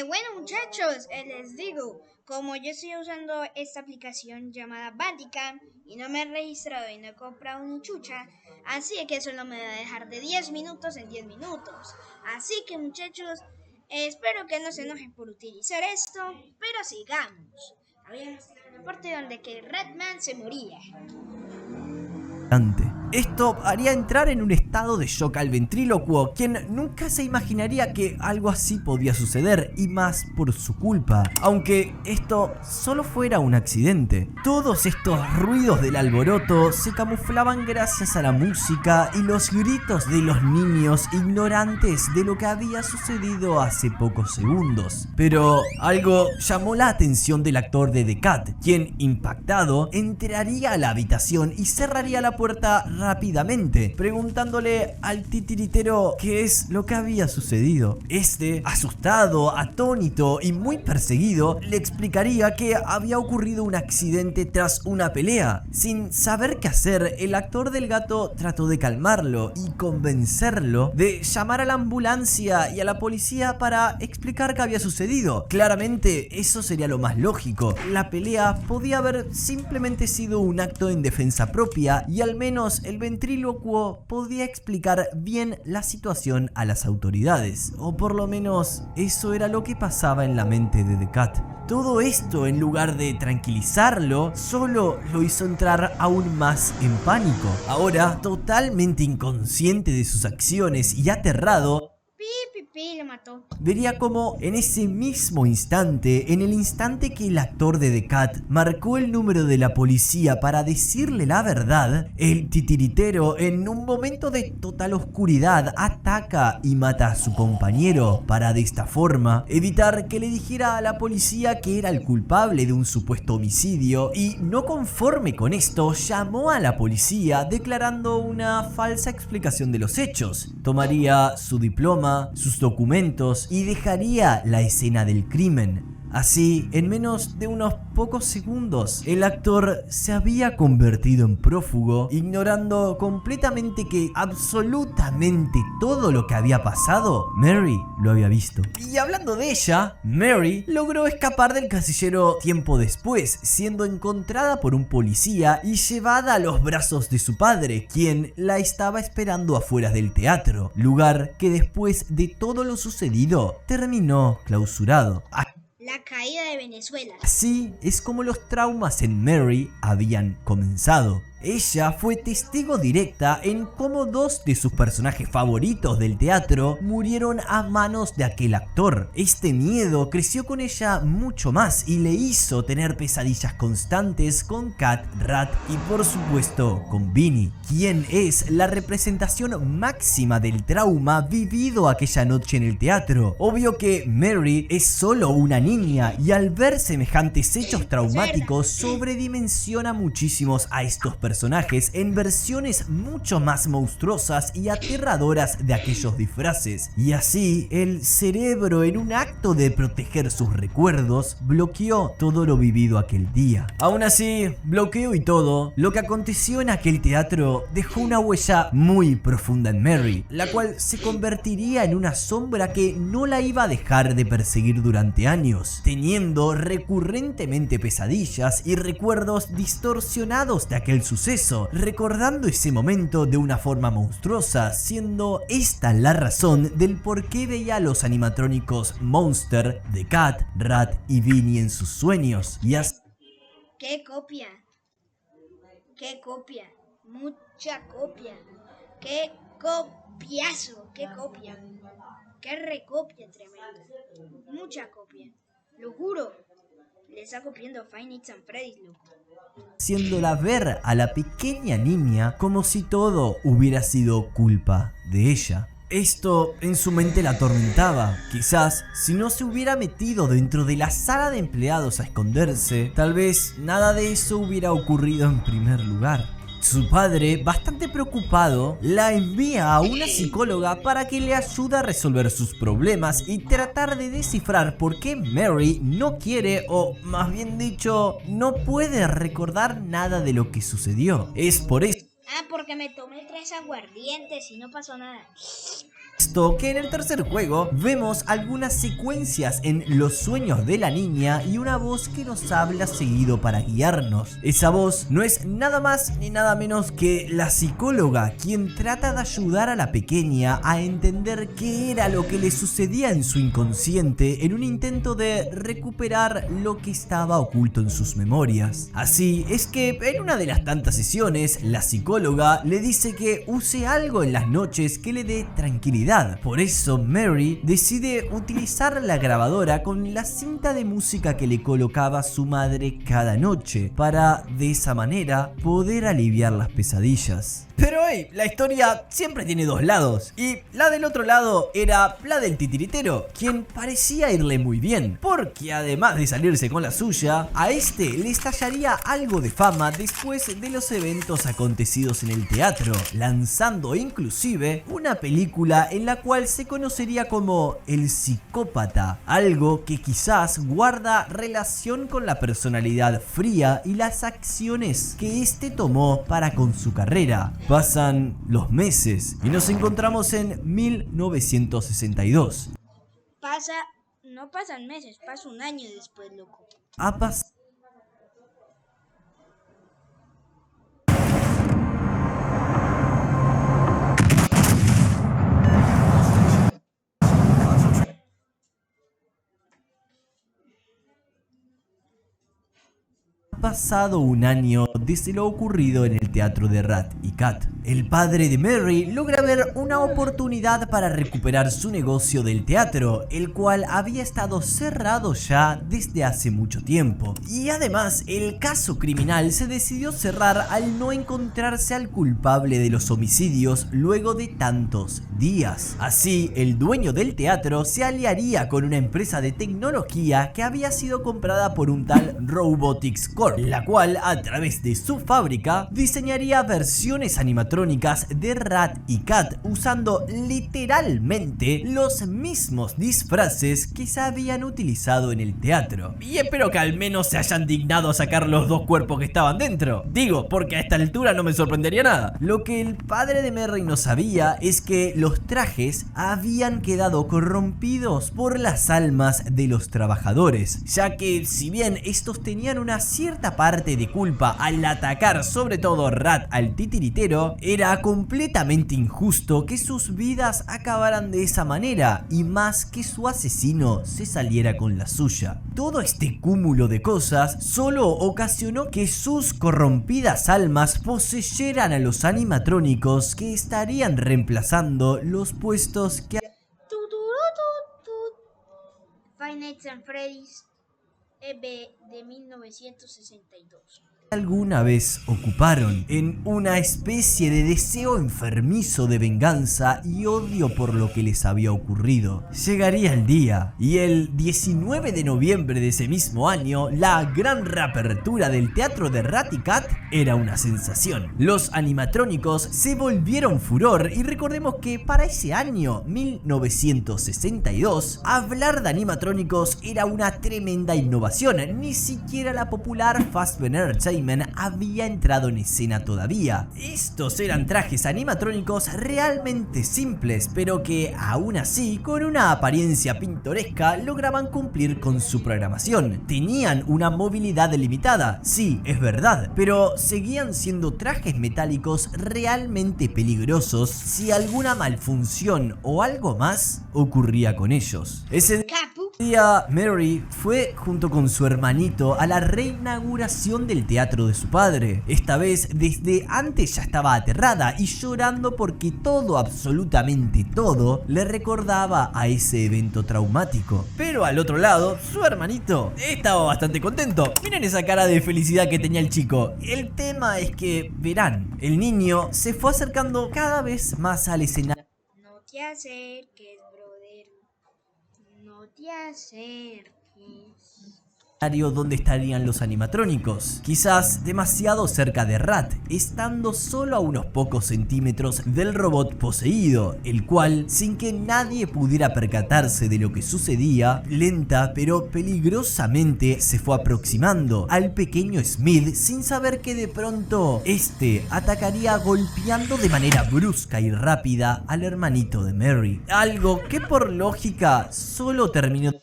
Bueno muchachos, les digo, como yo estoy usando esta aplicación llamada Bandicam y no me he registrado y no he comprado ni chucha, así que solo me va a dejar de 10 minutos en 10 minutos. Así que muchachos, espero que no se enojen por utilizar esto, pero sigamos. Había una parte donde que Redman se moría. Esto haría entrar en un estado de shock al ventrílocuo, quien nunca se imaginaría que algo así podía suceder, y más por su culpa, aunque esto solo fuera un accidente. Todos estos ruidos del alboroto se camuflaban gracias a la música y los gritos de los niños ignorantes de lo que había sucedido hace pocos segundos. Pero algo llamó la atención del actor de The Cat, quien, impactado, entraría a la habitación y cerraría la puerta rápidamente, preguntándole al titiritero qué es lo que había sucedido. Este, asustado, atónito y muy perseguido, le explicaría que había ocurrido un accidente tras una pelea. Sin saber qué hacer, el actor del gato trató de calmarlo y convencerlo de llamar a la ambulancia y a la policía para explicar qué había sucedido. Claramente, eso sería lo más lógico. La pelea podía haber simplemente sido un acto en defensa propia y al menos el ventrílocuo podía explicar bien la situación a las autoridades, o por lo menos eso era lo que pasaba en la mente de The Cat. Todo esto, en lugar de tranquilizarlo, solo lo hizo entrar aún más en pánico. Ahora, totalmente inconsciente de sus acciones y aterrado, Lo mató. vería como en ese mismo instante, en el instante que el actor de The Cat marcó el número de la policía para decirle la verdad, el titiritero, en un momento de total oscuridad, ataca y mata a su compañero para de esta forma evitar que le dijera a la policía que era el culpable de un supuesto homicidio, y no conforme con esto, llamó a la policía declarando una falsa explicación de los hechos. Tomaría su diploma, sus documentos y dejaría la escena del crimen. Así, en menos de unos pocos segundos, el actor se había convertido en prófugo, ignorando completamente que absolutamente todo lo que había pasado, Mary lo había visto. Y hablando de ella, Mary logró escapar del casillero tiempo después, siendo encontrada por un policía y llevada a los brazos de su padre, quien la estaba esperando afuera del teatro, lugar que después de todo lo sucedido terminó clausurado. La caída de Venezuela. Así es como los traumas en Mary habían comenzado. Ella fue testigo directa en cómo dos de sus personajes favoritos del teatro murieron a manos de aquel actor. Este miedo creció con ella mucho más y le hizo tener pesadillas constantes con Cat, Rat y por supuesto con Vinny, quien es la representación máxima del trauma vivido aquella noche en el teatro. Obvio que Mary es solo una niña y al ver semejantes hechos traumáticos sobredimensiona muchísimos a estos personajes en versiones mucho más monstruosas y aterradoras de aquellos disfraces, y así el cerebro, en un acto de proteger sus recuerdos, bloqueó todo lo vivido aquel día. Aún así, bloqueo y todo, lo que aconteció en aquel teatro dejó una huella muy profunda en Mary, la cual se convertiría en una sombra que no la iba a dejar de perseguir durante años, teniendo recurrentemente pesadillas y recuerdos distorsionados de aquel suceso, recordando ese momento de una forma monstruosa, siendo esta la razón del por qué veía a los animatrónicos Monster, The Cat, Rat y Vinny en sus sueños. Y ¡Qué copia! ¡Qué copia! ¡Mucha copia! ¡Qué copiazo! ¡Qué copia! ¡Qué recopia tremenda! ¡Mucha copia! Lo juro. Le está copiando Five Nights at Freddy's, loco. Haciéndola ver a la pequeña niña como si todo hubiera sido culpa de ella. Esto en su mente la atormentaba. Quizás si no se hubiera metido dentro de la sala de empleados a esconderse, tal vez nada de eso hubiera ocurrido en primer lugar. Su padre, bastante preocupado, la envía a una psicóloga para que le ayude a resolver sus problemas y tratar de descifrar por qué Mary no quiere, o más bien dicho, no puede recordar nada de lo que sucedió. Es por eso porque me tomé 3 aguardientes y no pasó nada. Esto que en el tercer juego vemos algunas secuencias en los sueños de la niña y una voz que nos habla seguido para guiarnos. Esa voz no es nada más ni nada menos que la psicóloga, quien trata de ayudar a la pequeña a entender qué era lo que le sucedía en su inconsciente en un intento de recuperar lo que estaba oculto en sus memorias. Así es que en una de las tantas sesiones, la psicóloga le dice que use algo en las noches que le dé tranquilidad. Por eso Mary decide utilizar la grabadora con la cinta de música que le colocaba su madre cada noche, para de esa manera poder aliviar las pesadillas. Pero hey, la historia siempre tiene dos lados, y la del otro lado era la del titiritero, quien parecía irle muy bien, porque además de salirse con la suya, a este le estallaría algo de fama después de los eventos acontecidos en el teatro, lanzando inclusive una película en la cual se conocería como El Psicópata, algo que quizás guarda relación con la personalidad fría y las acciones que este tomó para con su carrera. Pasan los meses y nos encontramos en 1962. No pasan meses, pasa un año después, loco. Ha pasado un año desde lo ocurrido en el teatro de Rat y Cat. El padre de Mary logra ver una oportunidad para recuperar su negocio del teatro, el cual había estado cerrado ya desde hace mucho tiempo. Y además, el caso criminal se decidió cerrar al no encontrarse al culpable de los homicidios luego de tantos días. Así, el dueño del teatro se aliaría con una empresa de tecnología que había sido comprada por un tal Robotics Corp, la cual a través de su fábrica diseñaría versiones animatrónicas de Rat y Cat usando literalmente los mismos disfraces que se habían utilizado en el teatro. Y espero que al menos se hayan dignado a sacar los dos cuerpos que estaban dentro. Digo, porque a esta altura no me sorprendería nada. Lo que el padre de Mary no sabía es que los trajes habían quedado corrompidos por las almas de los trabajadores, ya que si bien estos tenían una cierta parte de culpa al atacar sobre todo Rat al titiritero, era completamente injusto que sus vidas acabaran de esa manera y más que su asesino se saliera con la suya. Todo este cúmulo de cosas solo ocasionó que sus corrompidas almas poseyeran a los animatrónicos que estarían reemplazando los puestos que Five Nights at Freddy's EB de 1962 alguna vez ocuparon, en una especie de deseo enfermizo de venganza y odio por lo que les había ocurrido. Llegaría el día, y el 19 de noviembre de ese mismo año, la gran reapertura del teatro de Rat y Cat era una sensación. Los animatrónicos se volvieron furor, y recordemos que para ese año, 1962, hablar de animatrónicos era una tremenda innovación. Ni siquiera la popular Fazbear Entertainment había entrado en escena todavía. Estos eran trajes animatrónicos realmente simples, pero que aún así, con una apariencia pintoresca, lograban cumplir con su programación. Tenían una movilidad limitada, sí, es verdad, pero seguían siendo trajes metálicos realmente peligrosos si alguna malfunción o algo más ocurría con ellos. Ese día Mary fue junto con su hermanito a la reinauguración del teatro de su padre. Esta vez desde antes ya estaba aterrada y llorando porque todo, absolutamente todo, le recordaba a ese evento traumático. Pero al otro lado, su hermanito estaba bastante contento. Miren esa cara de felicidad que tenía el chico. El tema es que, verán, el niño se fue acercando cada vez más al escenario. No te acerques, brother. No te acerques. donde estarían los animatrónicos, quizás demasiado cerca de Rat, estando solo a unos pocos centímetros del robot poseído, el cual, sin que nadie pudiera percatarse de lo que sucedía, lenta pero peligrosamente se fue aproximando al pequeño Smith sin saber que de pronto este atacaría golpeando de manera brusca y rápida al hermanito de Mary, algo que por lógica solo terminó